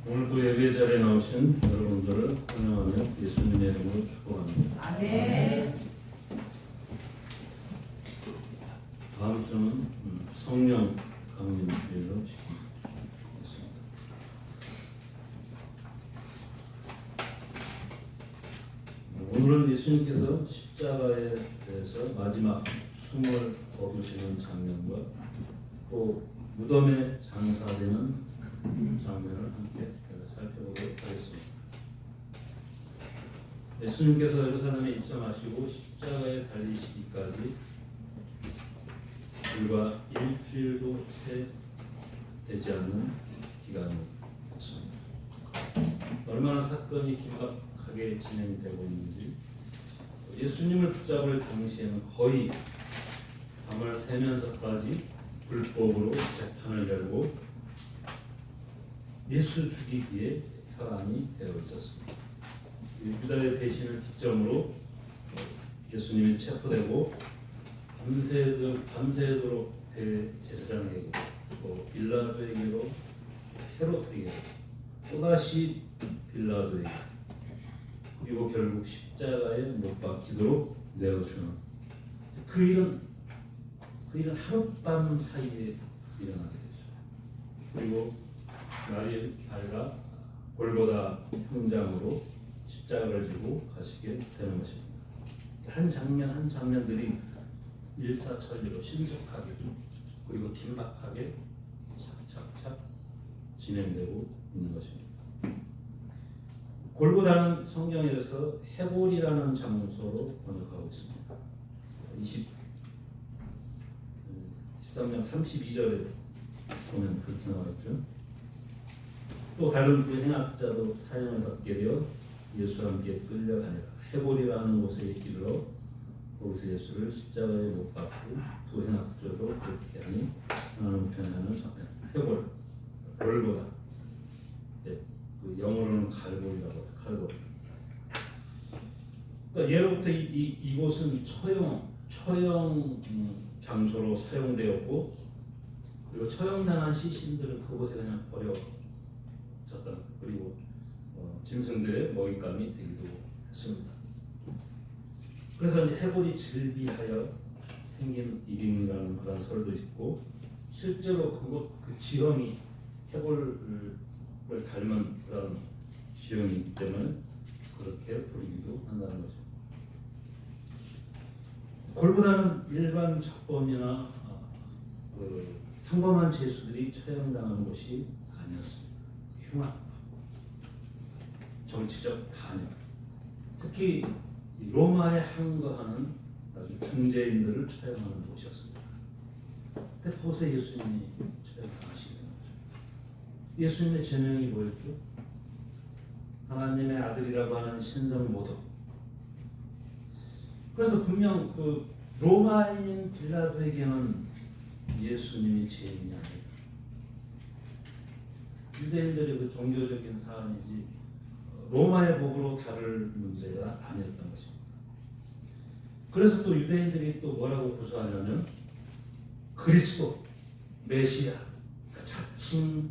오늘도 예배 자리에 나오신 여러분들을 환영하며 예수님의 이름으로 축복합니다. 아멘. 다음 주는 성령 강림 주일로 지키겠습니다. 오늘은 예수님께서 십자가에 대해서 마지막 숨을 거두시는 장면과 또 무덤에 장사되는 장면을 함께 살펴보도록 하겠습니다. 예수님께서 예루살렘에 입성하시고 십자가에 달리시기까지 불과 일주일도 채 되지 않는 기간이었습니다. 얼마나 사건이 긴박하게 진행되고 있는지, 예수님을 붙잡을 당시에는 거의 밤을 새면서까지 불법으로 재판을 열고 예수 죽이기에 혈안이 되어 있었습니다. 유다의 배신을 기점으로 예수님이 체포되고 밤새도록 대제사장에게 또 빌라도에게로 헤롯에게 또다시 빌라도에게 그리고 결국 십자가에 못 박히도록 내어주는 그 일은 하룻밤 사이에 일어나게 되죠. 그리고 날이 밝아 골고다 형장으로 십자가를 지고 가시게 되는 것입니다. 한 장면 한 장면들이 일사천리로 신속하게도 그리고 긴박하게 착착착 진행되고 있는 것입니다. 골고다는 성경에서 헤볼이라는 장소로 번역하고 있습니다. 13장 32절에 보면 그렇게 나와 있죠. 또 다른 부행학자도 사형을 받게 되어 예수와 함께 끌려가니라. 헤볼이라는 곳에 이르러 거기서 예수를 십자가에 못 박고 부행학자도 그렇게 하니 하나님 편에는 헤볼, 골고다. 그 영어로는 갈골이라고 해요. 갈골. 그러니까 예로부터 이곳은 처형 장소로 사용되었고, 그리고 처형당한 시신들은 그곳에 그냥 버려졌다. 그리고 짐승들의 먹잇감이 되기도 했습니다. 그래서 이제 헤볼이 즐비하여 생긴 이름이라는 그런 설도 있고, 실제로 그 지형이 헤볼을 닮은 그런 지형이기 때문에 그렇게 부르기도 한다는 것입니다. 골고다는 일반 적범이나 평범한 죄수들이 처형당하는 곳이 아니었습니다. 흉악, 정치적 반역, 특히 로마에 항거하는 아주 중재인들을 처형하는 곳이었습니다. 그때 그곳에 예수님이 처형당하시게 된 거죠. 예수님의 제명이 뭐였죠? 하나님의 아들이라고 하는 신성 모독. 그래서 분명 그 로마인인 빌라도에게는 예수님이 죄인이 아니다. 유대인들의 그 종교적인 사안이지 로마의 법으로 다룰 문제가 아니었던 것입니다. 그래서 또 유대인들이 또 뭐라고 고소하냐면 그리스도, 메시아, 그 자칭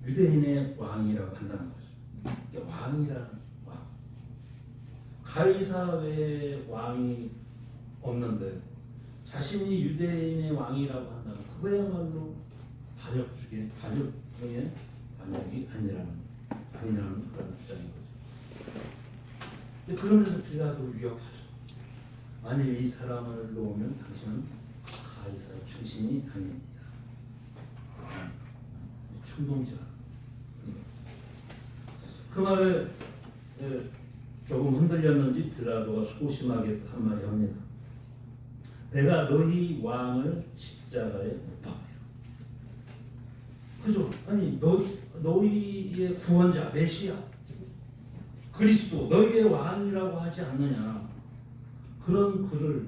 유대인의 왕이라고 한다는 거죠. 왕이라는 왕. 가이사 외에 왕이 없는데 자신이 유대인의 왕이라고 한다면 그거야말로 반역 중에 반역이 아니라는 그런 주장인 거죠. 근데 그러면서 빌라도를 위협하죠. 만일 이 사람을 놓으면 당신은 가이사의 출신이 아닙니다. 충동질하는 거죠. 그 말에 조금 흔들렸는지 빌라도가 소심하게 한마디 합니다. 내가 너희 왕을 십자가에 못 박아요. 그죠? 아니 너희의 구원자 메시아 그리스도 너희의 왕이라고 하지 않느냐. 그런 그를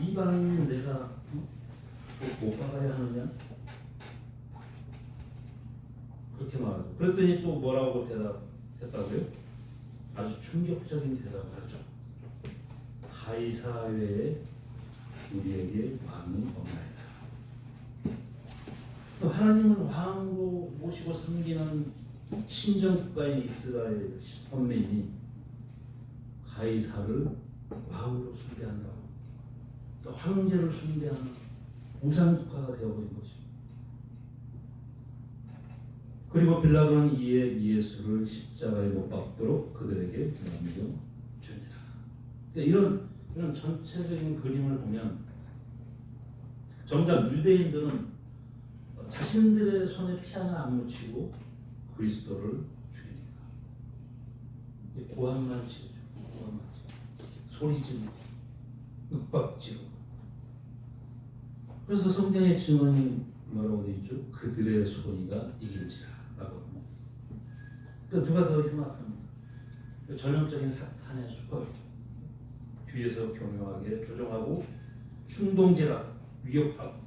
이방인인 내가 못 박아야 하느냐. 그렇게 말하죠. 그랬더니 또 뭐라고 대답했다고요? 아주 충격적인 대답을 하죠. 가이사 외에 우리에게 왕이 없나이다. 하나님을 왕으로 모시고 섬기는 신정 국가인 이스라엘 선민이 가이사를 왕으로 숭배한다고, 또 황제를 숭배하는 우상 국가가 되어버린 것입니다. 그리고 빌라도는 이에 예수를 십자가에 못 박도록 그들에게 명령 주니라. 그러니까 이런 전체적인 그림을 보면 정작 유대인들은 자신들의 손에 피 하나 안 묻히고 그리스도를 죽입니다. 고함만 치르죠. 고함만 치르죠. 소리 지르고 윽박 지르고. 그래서 성경의 증언이 뭐라고 되어 있죠? 그들의 소리가 이긴지라 라고 합니다. 그러니까 누가 더 흉악합니까? 전형적인 사탄의 수법이죠. 뒤에서 교묘하게 조종하고 충동질하고 위협하고,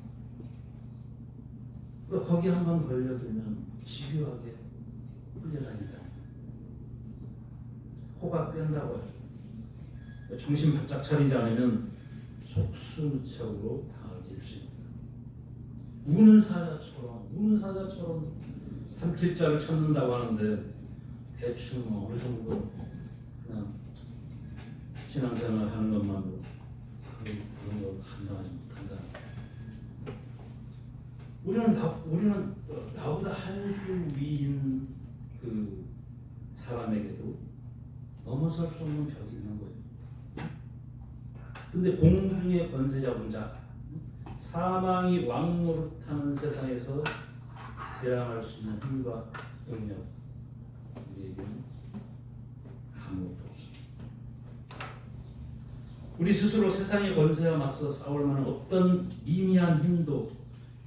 그러니까 거기 한번 걸려들면 집요하게 끌려다닌다. 코가 뺀다고 하죠. 정신 바짝 차리지 않으면 속수무책으로 당하기 일쑤입니다. 우는 사자처럼 삼킬자를 찾는다고 하는데 대충 어느 정도 그냥 신앙생활 하는 것만으로 그런 걸 감당하지 못한다. 우리는 나보다 한 수 위인 그 사람에게도 넘어설 수 없는 벽이 있는 거예요. 근데 공중의 권세 잡은 자, 사망이 왕노릇하는 세상에서 대항할 수 있는 힘과 능력, 우리에게는 아무것도 없습니다. 우리 스스로 세상의 권세와 맞서 싸울 만한 어떤 미미한 힘도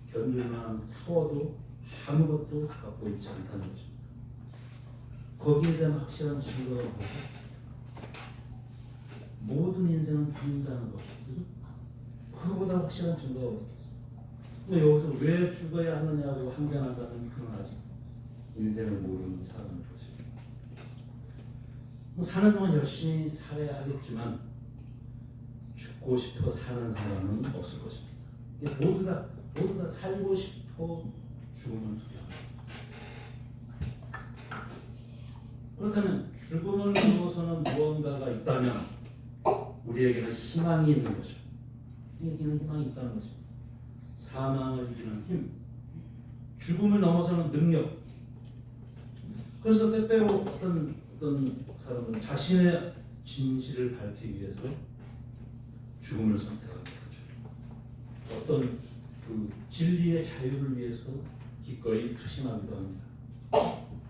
견줄 만한 파워도 아무것도 갖고 있지 않다는 것입니다. 거기에 대한 확실한 증거가 뭐죠? 모든 인생은 죽는다는 것이죠. 그거보다 확실한 증거가 없었어요. 여기서 왜 죽어야 하느냐고 항변한다면 그는 아직 인생을 모르는 사람일 것입니다. 사는 동안 열심히 살아야 하겠지만 죽고 싶어 사는 사람은 없을 것입니다. 모두 다 살고 싶어 죽음을 두려워합니다. 그렇다면 죽음을 넘어서는 무언가가 있다면 우리에게는 희망이 있는 것입니다. 우리에게는 희망이 있다는 것입니다. 사망을 이기는 힘, 죽음을 넘어서는 능력. 그래서 때때로 어떤 사람은 자신의 진실을 밝히기 위해서 죽음을 선택합니다. 어떤 그 진리의 자유를 위해서 기꺼이 투심하기도 합니다.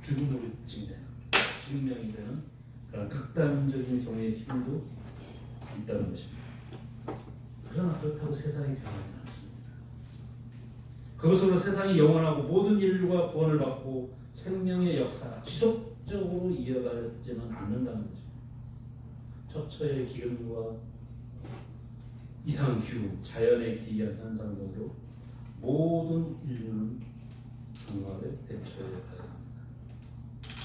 죽음으로 증명이 되는 그런 극단적인 경우의 힘도 있다는 것입니다. 그러나 그렇다고 세상이 변하지 않습니다. 그것으로 세상이 영원하고 모든 인류가 구원을 받고 생명의 역사가 지속적으로 이어가지는 않는다는 것입니다. 처처의 기근과 이상기후, 자연의 기이한 현상 등으로 모든 인류는 종말에 대처해 가야 합니다.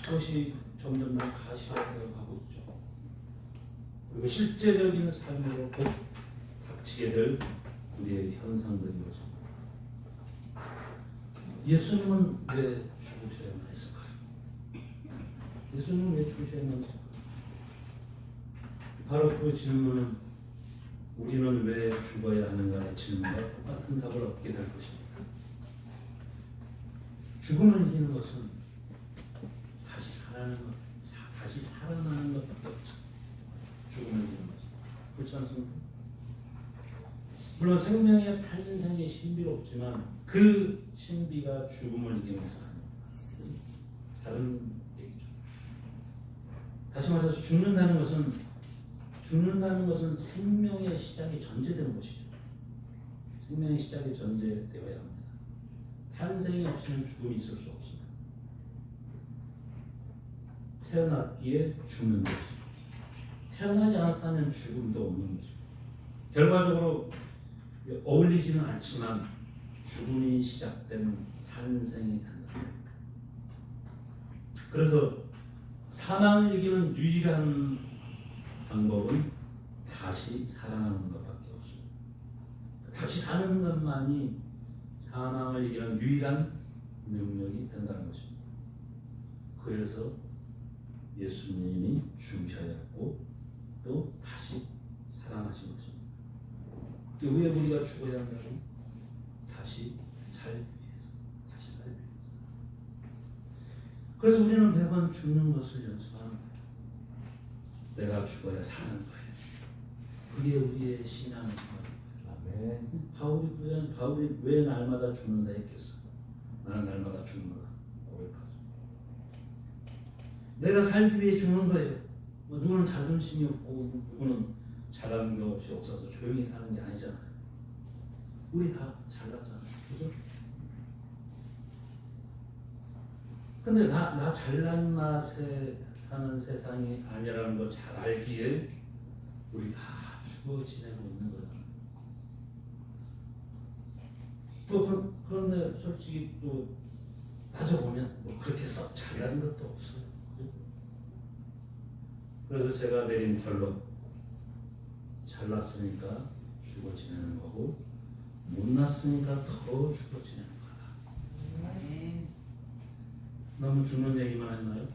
그것이 점점 더 가시화되어 가고 있죠. 그리고 실제적인 삶으로 곧 닥치게 될 우리의 현상들인 것입니다. 예수님은 왜 죽으셔야만 했을까요? 예수님은 왜 죽으셔야만 했을까요? 바로 그 질문은 우리는 왜 죽어야 하는가의 질문과 똑같은 답을 얻게 될 것입니다. 죽음을 이기는 것은 다시 살아나는 것밖에 없어. 죽음을 이기는 것은 그렇지 않습니까? 물론 생명의 탄생이 신비롭지만 그 신비가 죽음을 이기는 것은 아닙니다. 다른 얘기죠. 다시 말해서 죽는다는 것은 생명의 시작이 전제되는 것이죠. 생명의 시작이 전제되어야 합니다. 탄생이 없이는 죽음이 있을 수 없습니다. 태어났기에 죽는 것이죠. 태어나지 않았다면 죽음도 없는 것이죠. 결과적으로 어울리지는 않지만 죽음이 시작되는 탄생이 된다. 그래서 사망을 이기는 유일한 방법은 다시 살아나는 것밖에 없습니다. 다시 사는 것만이 사망을 이기는 유일한 능력이 된다는 것입니다. 그래서 예수님이 죽으셔야 했고 또 다시 살아나신 것입니다. 왜 우리가 죽어야 한다고? 다시 살기 위해서. 다시 살기 위해서. 그래서 우리는 매번 죽는 것을 연습하는 거예요. 내가 죽어야 사는 거예요. 그게 우리의 신앙의 생활이에요. 아멘. 바울이 왜 날마다 죽는다 했겠어? 나는 날마다 죽는다 고백하죠. 내가 살기 위해 죽는 거예요. 누구는 자존심이 없고 누구는 잘하는 게 없이 없어서 조용히 사는 게 아니잖아요. 우리 다 잘났잖아요. 그죠? 근데 나 잘난 맛에 사는 세상이 아니라는 거 잘 알기에 우리 다 죽어 지내고 있는 거잖아요. 또 그런데 솔직히 또 따져보면 뭐 그렇게 썩 잘난 것도 없어요. 그래서 제가 내린 결론, 잘났으니까 죽어 지내는 거고 못났으니까 더 죽어 지내는 거다. 너무 죽는 얘기만 했나요?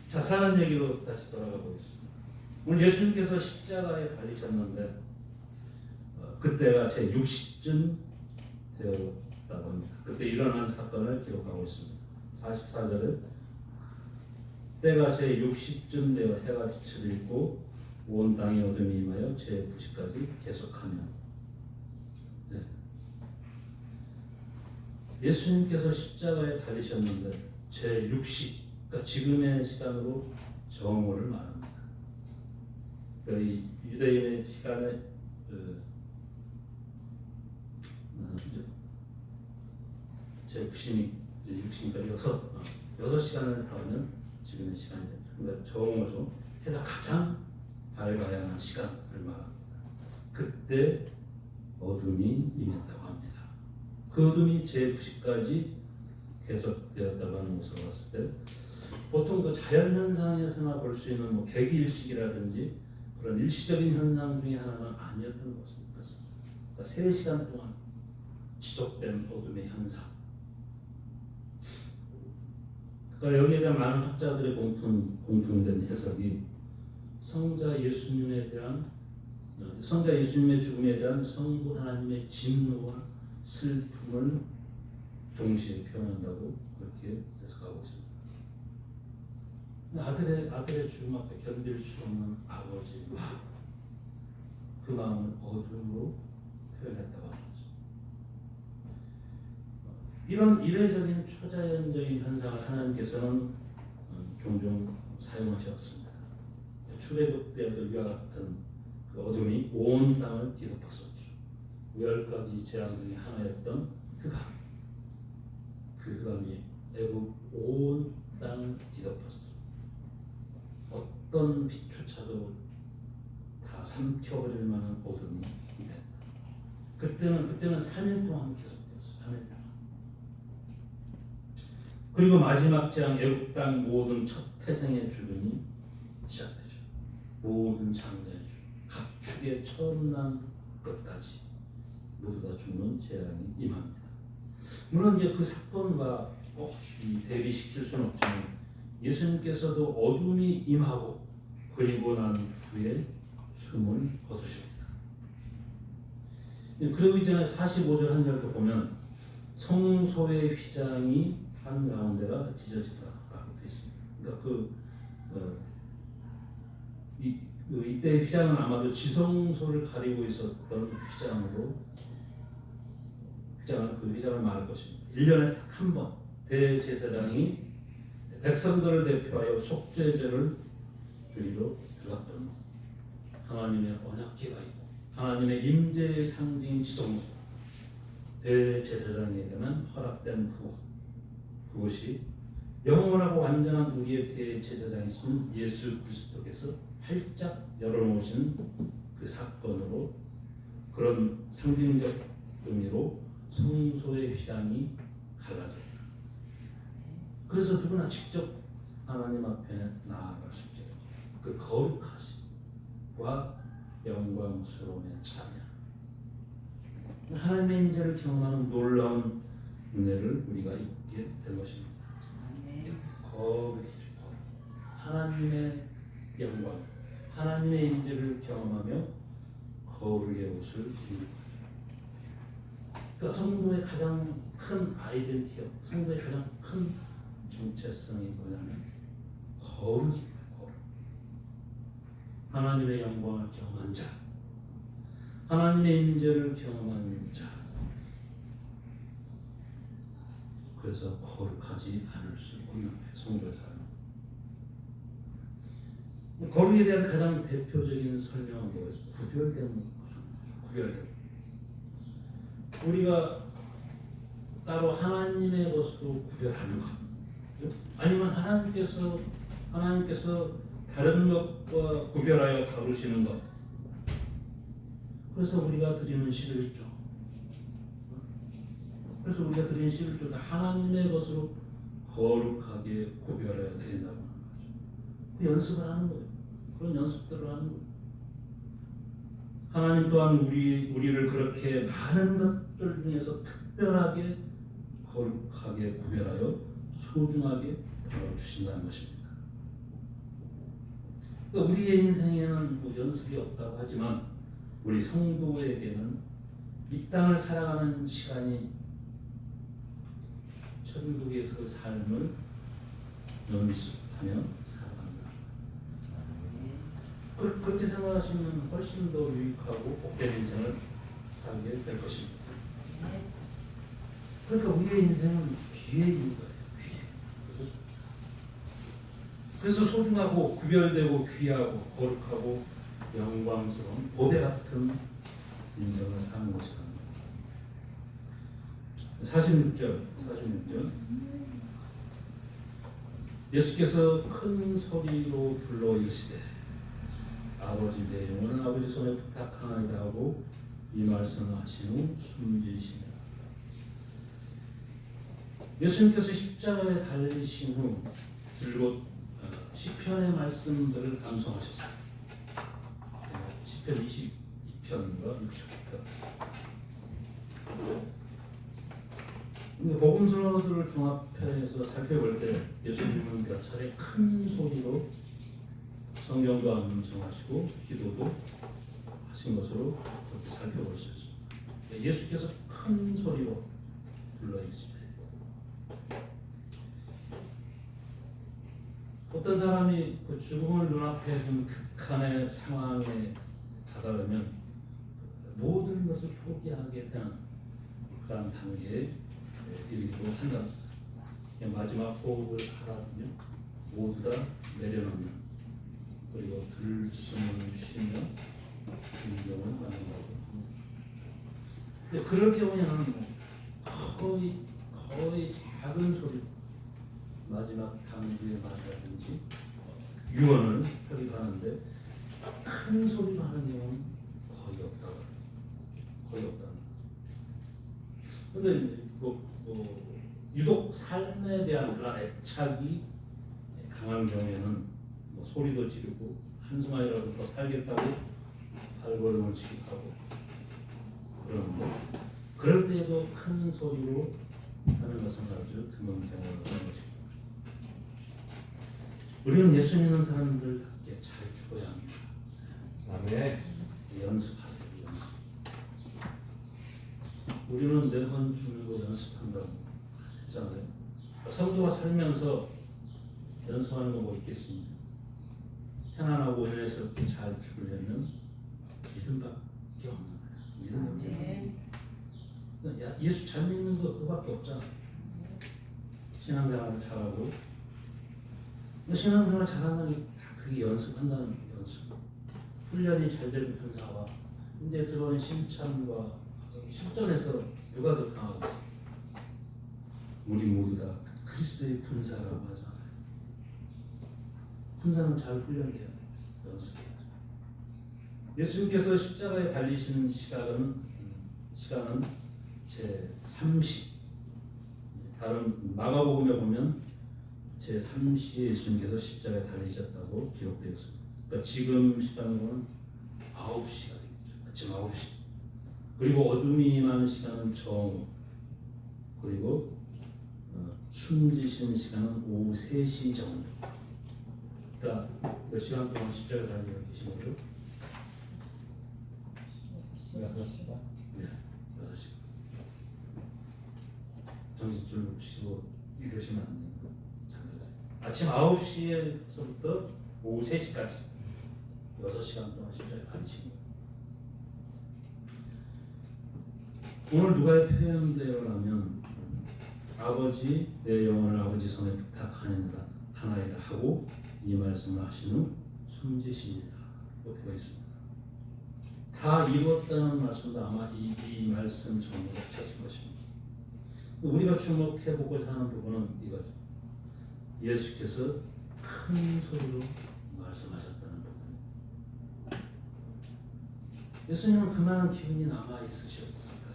자, 사는 얘기로 다시 돌아가 보겠습니다. 오늘 예수님께서 십자가에 달리셨는데 그때가 제 60쯤 되었다고 합니다. 그때 일어난 사건을 기록하고 있습니다. 44절에 때가 제 60쯤 되어 해가 빛을 잃고 온 땅에 어둠이 임하여 제 90까지 계속하며. 네. 예수님께서 십자가에 달리셨는데 제 60, 그러니까 지금의 시간으로 정오를 말합니다. 그러니까 유대인의 시간에 제 90이 60이니까 6시간을 더하면 지금의 시간이 됩니다. 그러니까 정오죠. 해가 가장 밝아야 하는 시간을 말합니다. 그때 어둠이 임했다고 합니다. 그 어둠이 제 90까지 계속되었다고 하는 것을 봤을 때 보통 그 자연현상에서나 볼 수 있는 뭐 개기일식이라든지 그런 일시적인 현상 중에 하나는 아니었던 것 같습니다. 그러니까 3시간 동안 지속된 어둠의 현상. 그러니까 여기에 대한 많은 학자들의 공통된 해석이 성자 예수님의 죽음에 대한 성부 하나님의 진노와 슬픔을 동시에 표현한다고 그렇게 해석하고 있습니다. 아들의 죽음 앞에 견딜 수 없는 아버지의 마음, 그 마음을 어둠으로 표현했다고 하는 거죠. 이런 이례적인 초자연적인 현상을 하나님께서는 종종 사용하셨습니다. 출애굽 때에도 이와 같은 그 어둠이 온 땅을 뒤덮었었죠. 10가지 재앙 중에 하나였던 흑암. 그 흑암이 애굽 온 땅을 뒤덮었어. 어떤 빛조차도 다 삼켜버릴 만한 어둠이 임했다. 그때는 3일 동안 계속되었어. 3일 동안. 그리고 마지막 재앙 애굽 땅 모든 첫 태생의 죽음이 시작되죠. 모든 장자의 죽음, 각축의 처음 난 것까지 모두 다 죽는 재앙이 임합니다. 물론 이제 그 사건과 꼭 대비시킬 수는 없지만 예수님께서도 어둠이 임하고 그리고 난 후에 숨을 거두십니다. 그리고 이전에 45절 한 절도 보면 성소의 휘장이 한 가운데가 찢어지다라고 되어 있습니다. 그러니까 이때 휘장은 아마도 지성소를 가리고 있었던 휘장을 말할 것입니다. 1년에 딱 한 번 대제사장이 백성들을 대표하여 속죄제를 드리러 들어갔던 하나님의 언약궤가 있고 하나님의 임재의 상징인 지성소, 대제사장에게는 허락된 그곳이 영원하고 완전한 우리의 대제사장이신 예수 그리스도께서 활짝 열어놓으신 그 사건으로 그런 상징적 의미로 성소의 휘장이 갈라졌다. 그래서 누구나 직접 하나님 앞에 나아갈 수 있게 됩니다. 그 거룩하심과 영광스러움의 찬양, 하나님의 임재를 경험하는 놀라운 은혜를 우리가 입게 된 것입니다. 거룩해져. 하나님의 영광, 하나님의 임재를 경험하며 거룩의 옷을 입는 거죠. 그러니까 성도의 가장 큰 아이덴티티가, 성도의 가장 큰 정체성이 뭐냐면 거룩입니다. 거룩. 하나님의 영광을 경험한 자, 하나님의 임재를 경험한 자. 그래서 거룩하지 않을 수 없는 거예요. 성도의 삶. 거룩에 대한 가장 대표적인 설명은 뭐예요? 구별된 거죠. 구별된. 우리가 따로 하나님의 것으로 구별하는 것, 그죠? 아니면 하나님께서 다른 것과 구별하여 다루시는 것. 그래서 우리가 드리는 11조. 그래서 우리가 드리는 11조가 하나님의 것으로 거룩하게 구별해야 된다고 하는 거죠. 그 연습을 하는 거예요. 그런 연습들을 하는 거예요. 하나님 또한 우리를 그렇게 많은 것들 중에서 특별하게 거룩하게 구별하여 소중하게 다뤄주신다는 것입니다. 그러니까 우리의 인생에는 뭐 연습이 없다고 하지만 우리 성도에게는 이 땅을 살아가는 시간이 천국에서 삶을 연습하며 살아간다. 그렇게 생각하시면 훨씬 더 유익하고 복된 인생을 살게 될 것입니다. 그러니까 우리의 인생은 기회인 거예요. 기회. 그래서 소중하고 구별되고 귀하고 거룩하고 영광스러운 보배 같은 인생을 사는 것이다. 46절. 예수께서 큰 소리로 불러 이르시되 아버지 내 영혼은 아버지 손에 부탁하나이다 하고 이 말씀을 하신 후 숨지시니라. 예수님께서 십자가에 달리신 후 줄곧 시편의 말씀들을 암송하셨어요. 시편 22편과 69편. 복음서들을 종합해서 살펴볼 때 예수님은 몇 차례 큰 소리로 성경도 암송하시고 기도도 하신 것으로 그렇게 살펴볼 수 있습니다. 예수께서 큰 소리로 불러 이르시되, 어떤 사람이 그 죽음을 눈앞에 둔 극한의 상황에 다다르면 모든 것을 포기하게 되는 그런 단계에 이르기도 한다. 마지막 호흡을 하거든요. 모두 다 내려놓는, 그리고 들숨을 쉬며 인정을 나눈다고 합니다. 근데 그럴 경우에는 거의 작은 소리, 마지막 당부의 말이라든지 유언을 하기도 하는데 큰 소리로 하는 경우는 거의 없다는 거죠. 근데 유독 삶에 대한 그런 애착이 강한 경우에는 소리도 지르고 한순간이라도 더 살겠다고 발걸음을 지급하고 그러는데, 그럴 때에도 큰 소리로 하는 것은 아주 드문 경우가 하는 것입니다. 우리는 예수 믿는 사람들답게 잘 죽어야 합니다. 아멘. 연습하세요. 연습. 우리는 매번 죽는 거 연습한다고 했잖아요. 성도가 살면서 연습하는 거 뭐 있겠습니까? 편안하고 은혜스럽게 잘 죽으려면 믿음밖에 없는 거예요. 믿음. 예수 잘 믿는 거 그거밖에 없잖아. 신앙생활을 잘하고, 신앙생활 잘하는 게 다 그게 연습한다는 거예요. 연습. 훈련이 잘 되는 군사와 이제 들어오는 실천과 실전에서 누가 더 강하고 있어? 우리 모두 다 그리스도의 군사라고 하잖아요. 군사는 잘 훈련돼야 돼요. 연습해야죠. 예수님께서 십자가에 달리신 시간은 제3시. 다른 마가복음에 보면 제3시에 예수님께서 십자가에 달리셨다고 기록되어 있습니다. 그러니까 지금 시간으로는 9시가 되겠죠. 아침 9시. 그리고 어둠이 임하는 시간은 정오. 그리고 숨지신 시간은 오후 3시 정도. 그러니까 몇 시간 동안 십자가 달려 계신 거죠? 6시간? 네, 6시간. 정신 좀 쉬고 이러시면 안 됩니다. 잠들었어요. 아침 9시에서부터 오후 3시까지 6시간 동안 십자가 달리신 거예요. 오늘 누가의 표현대로라면 아버지 내 영혼을 아버지 손에 부탁하나이다 하고 이 말씀을 하신 후 숨지십니다. 이렇게 되어 있습니다. 다 이루었다는 말씀도 아마 이 말씀 전부로 쳤을 것입니다. 우리가 주목해 보고자 하는 부분은 이거죠. 예수께서 큰 소리로 말씀하셨다는 부분. 예수님은 그만한 기운이 남아 있으셨을까요?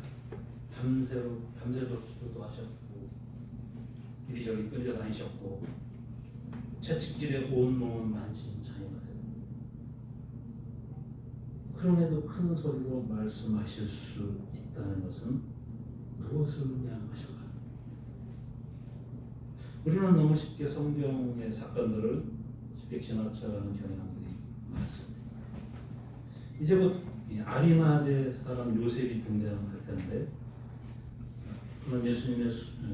밤새도록 기도도 하셨고 이리저리 끌려다니셨고 채찍질에 온몸은 만신창이가 되고 그럼에도 큰 소리로 말씀하실 수 있다는 것은 무엇을 의미하실까요? 우리는 너무 쉽게 성경의 사건들을 쉽게 지나쳐가는 경향들이 많습니다. 이제 곧 아리마대 사람 요셉이 등장할 텐데 그는 예수님의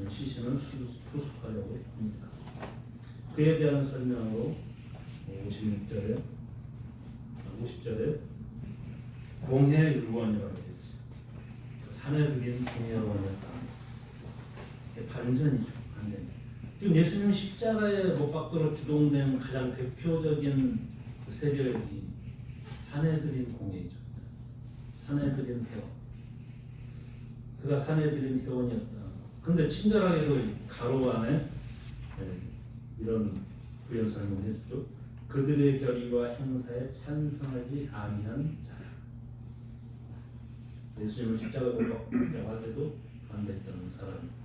시신을 수습하려고 합니다. 그에 대한 설명으로 50절에 공회의원이라고 되어 있어요. 산에 들인 공회의원이었다. 반전이죠. 반전. 지금 예수님 십자가에 못 박도록 주동된 가장 대표적인 세력이 산에 들인 공회이죠. 산에 들인 회원. 그가 산에 들인 회원이었다. 근데 친절하게도 가로 안에 이런 부연 설명을 해주죠. 그들의 결의와 행사에 찬성하지 아니한 자라. 예수님을 십자가에 못 박자고 할 때도 반대했던 사람입니다.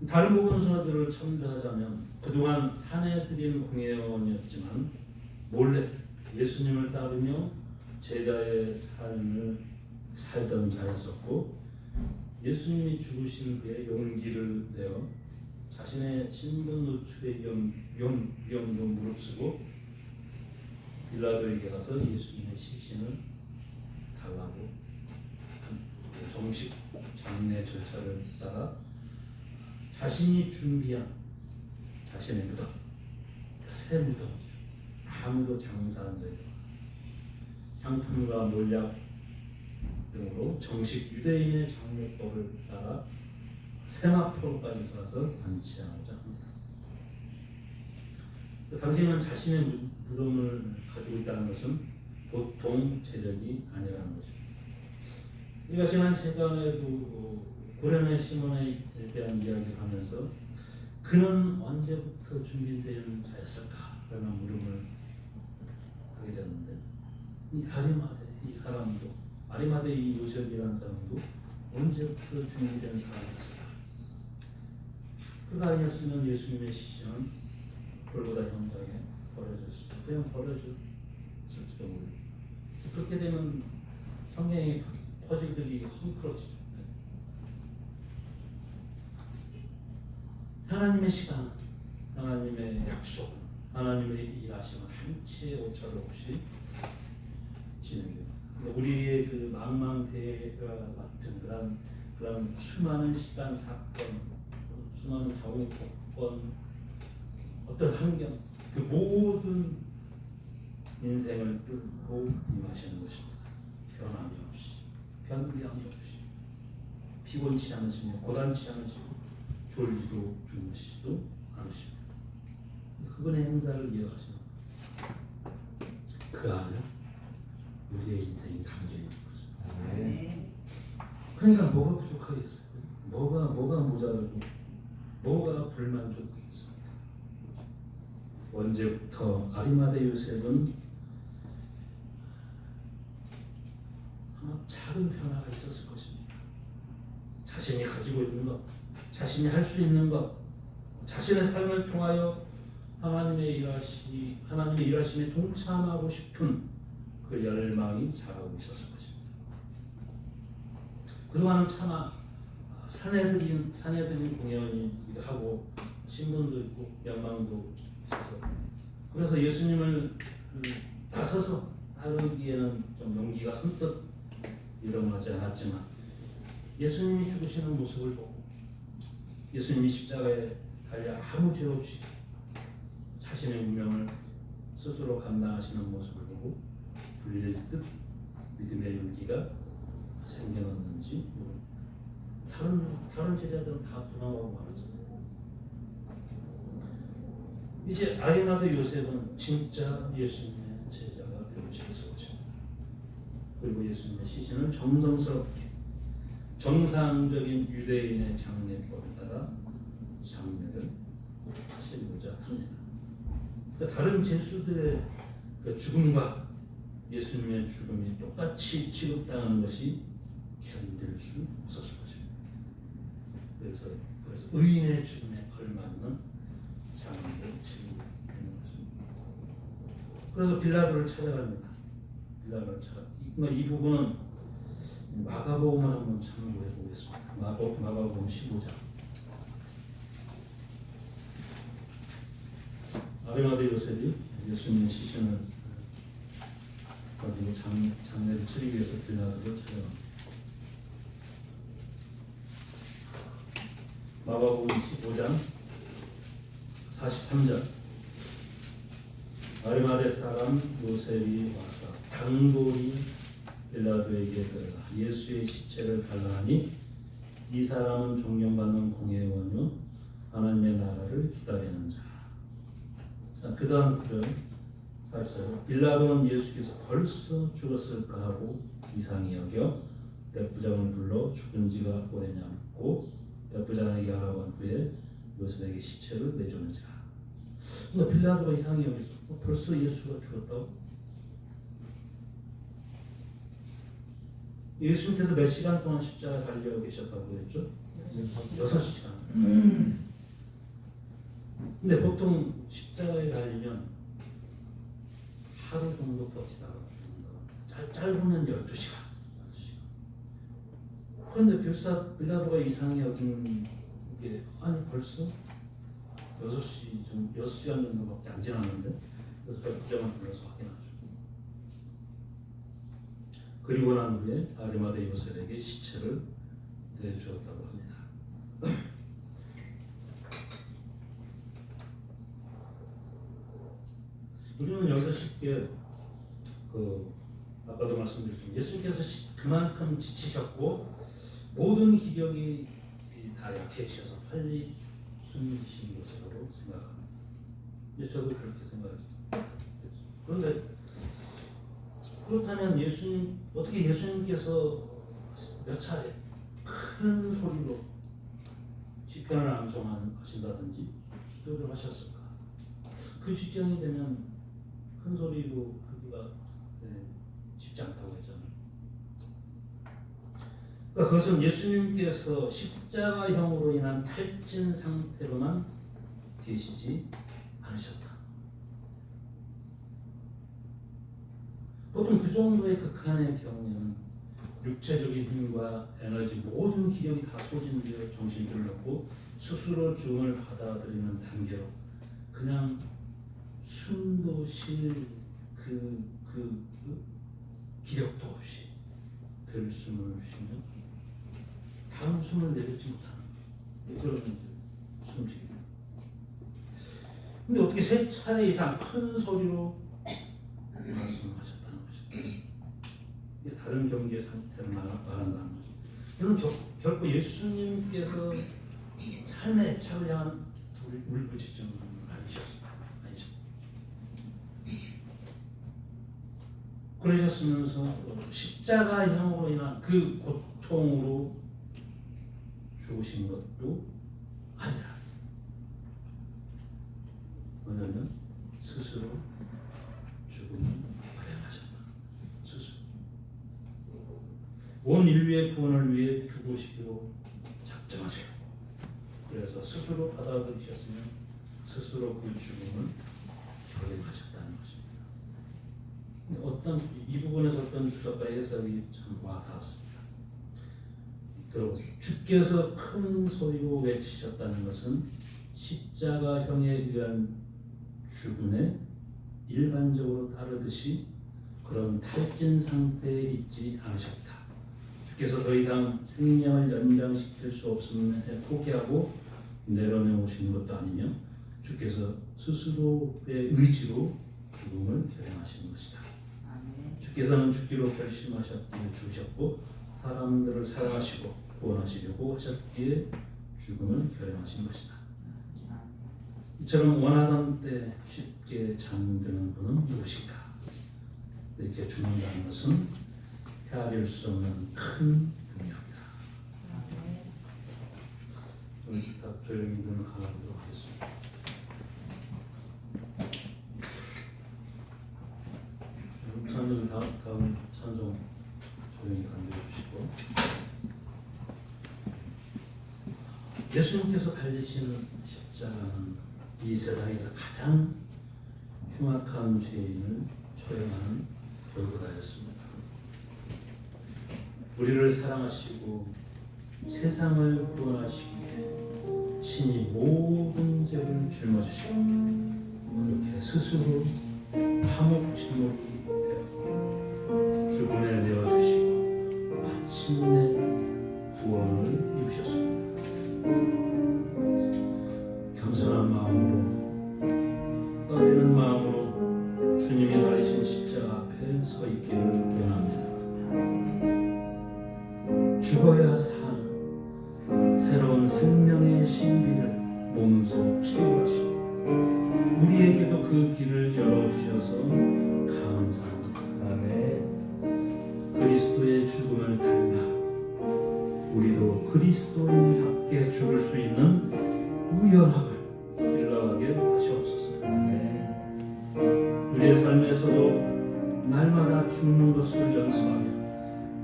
다른 부분 순서들을 첨부하자면 그동안 산에 들인 공회원이었지만 몰래 예수님을 따르며 제자의 삶을 살던 자였었고 예수님이 죽으신 후에 용기를 내어 자신의 신분 노출의 위험도 무릅쓰고 빌라도에게 가서 예수님의 시신을 달라고 정식 장례 절차를 따라 자신이 준비한 자신의 무덤, 새 무덤이죠. 아무도 장사한 적이 없는 향품과 몰약 등으로 정식 유대인의 장례법을 따라 세마포로까지 싸서 안치하고자 합니다. 당시에는 자신의 무덤을 가지고 있다는 것은 보통 체력이 아니라는 것입니다. 우리가 지난 시간에도 고레네 시몬에 대한 이야기를 하면서 그는 언제부터 준비된 자였을까? 라는 물음을 하게 되었는데 이 아리마대 이 사람도 아리마대 이 요셉이라는 사람도 언제부터 준비된 사람이었을까? 그가 아니었으면 예수님의 시신은 골고다 현장에 버려졌을지도 그냥 버려졌을지도 모르고 그렇게 되면 성경의 퍼즐들이 헝클어지죠. 하나님의 시간, 하나님의 약속, 하나님의 일하심은 한치의 오차도 없이 진행됩니다. 우리의 그 망망대해와 같은 그런 수많은 시간 사건, 수많은 경우 조건, 어떤 환경, 그 모든 인생을 뚫고 임하시는 것입니다. 변함이 없이, 변함이 없이, 피곤치 않으시며 고단치 않으시고 졸지도 주무시지도 않으십니다. 그분의 행사를 이어가시는 그 안에 우리의 인생이 담겨 있는 거죠. 그러니까 뭐가 부족하겠어요? 뭐가 모자르고 뭐가 불만족하겠습니까? 언제부터 아리마대 요셉은 아마 작은 변화가 있었을 것입니다. 자신이 가지고 있는 것, 자신이 할 수 있는 것, 자신의 삶을 통하여 하나님의 일하심에 동참하고 싶은 그 열망이 자라고 있었을 것입니다. 그동안은 차마 사내들인 공연이기도 하고 신분도 있고 명망도 있어서 그래서 예수님을 나서서 따르기에는 좀 용기가 선뜻 일어나지 않았지만 예수님이 죽으시는 모습을 보고 예수님이 십자가에 달려 아무 죄 없이 자신의 운명을 스스로 감당하시는 모습을 보고 불릴 듯 믿음의 용기가 생겨났는지 다른 제자들은 다 도망가고 말았잖아요. 이제 아리마대 요셉은 진짜 예수님의 제자가 되고 싶었죠. 그리고 예수님의 시신은 정성스럽게 정상적인 유대인의 장례법에 따라 장례를 하시고자 합니다. 그러니까 다른 제수들의 그 죽음과 예수님의 죽음이 똑같이 취급당하는 것이 견딜 수 없었을 것입니다. 그래서 의인의 죽음에 걸맞는 장례를 치르고 있는 것입니다. 그래서 빌라도를 찾아갑니다. 이 부분은 마가복음을 한번 참고해 보겠습니다. 마가복음 15장. 아리마대 요셉이 예수님의 시신을 가지고 장례를 치르기 위해서 빌라도를 찾아갑니다. 마가복음 15장 43절. 아리마대 사람 요셉이 와서 단골이 빌라도에게 들어가 예수의 시체를 달라 하니 이 사람은 존경받는 공회원이요 하나님의 나라를 기다리는 자. 자, 그 다음 구절 44절. 빌라도는 예수께서 벌써 죽었을까 하고 이상히 여겨 대부장을 불러 죽은 지가 오래냐 묻고 대부장에게 하라고 한 후에 요셉에게 시체를 내주는 자. 근데 빌라도가 이상히 여기서 벌써 예수가 죽었다고? 예수님께서 몇 시간 동안 십자가에 달려 계셨다고 그랬죠? 6시간. 근데 보통 십자가에 달리면 하루 정도 버티다가 죽는다. 짧으면 12시간. 그런데 빌라도가 이상히 여긴 게 아니 벌써 6시간 정도밖에 안 지났는데 그래서 백부장을 불러서 확인하죠. 그리고 난 후에 아리마대 요셉에게 시체를 내주었다고 합니다. 우리는 여기서 쉽게 아까도 말씀드렸지만 예수님께서 그만큼 지치셨고 모든 기력이 다 약해지셔서 빨리 숨지신 것으로 생각합니다. 저도 그렇게 생각했죠. 그런데 그렇다면 어떻게 예수님께서 몇 차례 큰 소리로 시편을 암송하신다든지 기도를 하셨을까? 그 지경이 되면 큰 소리로 하기가 쉽지 않다고 했잖아요. 그러니까 그것은 예수님께서 십자가형으로 인한 탈진 상태로만 계시지 않으셨다. 보통 그 정도의 극한의 경우에는 육체적인 힘과 에너지 모든 기력이 다 소진되어 정신줄을 놓고 스스로 죽음을 받아들이는 단계로 그냥 숨도 쉴 그 기력도 없이 들숨을 쉬면 다음 숨을 내뱉지 못하는 그런 숨쉬기. 근데 어떻게 3차례 이상 큰 소리로 말씀하셨다는 것입니다. 다른 경지의 상태를 말한다는 것입니다. 저는 결코 예수님께서 삶의 애착을 향한 울부짖음은 아니셨습니다. 그러셨으면서 십자가형으로 인한 그 고통으로 죽으신 것도 아니라 뭐냐면 스스로 죽음을 발행하셨다. 스스로 온 인류의 구원을 위해 죽으시기로 작정하셨고 그래서 스스로 받아들이셨으면 스스로 그 죽음을 결행하셨다는 것입니다. 이 부분에서 어떤 주석가의 해석이 참 와닿았습니다. 들어보세요. 주께서 큰 소리로 외치셨다는 것은 십자가형에 의한 죽음에 일반적으로 따르듯이 그런 탈진 상태에 있지 않으셨다. 주께서 더 이상 생명을 연장시킬 수 없음에 포기하고 내려놓으시는 것도 아니며 주께서 스스로의 의지로 죽음을 결행하시는 것이다. 주께서는 죽기로 결심하셨기에 죽으셨고 사람들을 사랑하시고 구원하시려고 하셨기에 죽음을 결행하신 것이다. 이처럼 원하던 때 쉽게 잠드는 분은 누구실까? 이렇게 죽는다는 것은 헤아릴 수 없는 큰 능력이다. 우리 다 조용히 눈을 감아보도록 하겠습니다. 찬송 다음 찬송 조용히 간주해 주시고, 예수님께서 달리시는 십자가는 이 세상에서 가장 흉악한 죄인을 처형하는 골고다였습니다. 우리를 사랑하시고 세상을 구원하시기에 친히 모든 죄를 짊어지시고 그렇게 스스로 감옥 침묵이 되어 죽음에 내어주시고 마침내 구원을 이루셨습니다. 겸손한 마음으로 떨리는 마음으로 주님이 달리신 십자가 앞에 서 있기를 원합니다. 죽어야 사는 새로운 생명의 신비를 몸소 체험하시고 우리에게도 그 길을 열어주셔서 감사합니다. 그리스도의 죽음을 닮아 우리도 그리스도인답게 죽을 수 있는 의연함을 길러가게 하시옵소서. 우리의 삶에서도 날마다 죽는 것을 연습하며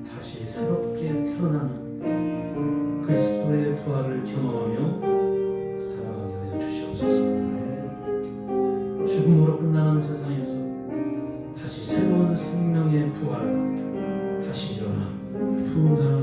다시 새롭게 태어나는 그리스도의 부활을 경험하며 살아가게 하여 주시옵소서. 죽음으로 끝나는 세상에서 다시 새로운 생명의 부활, 다시 일어나 부흥하는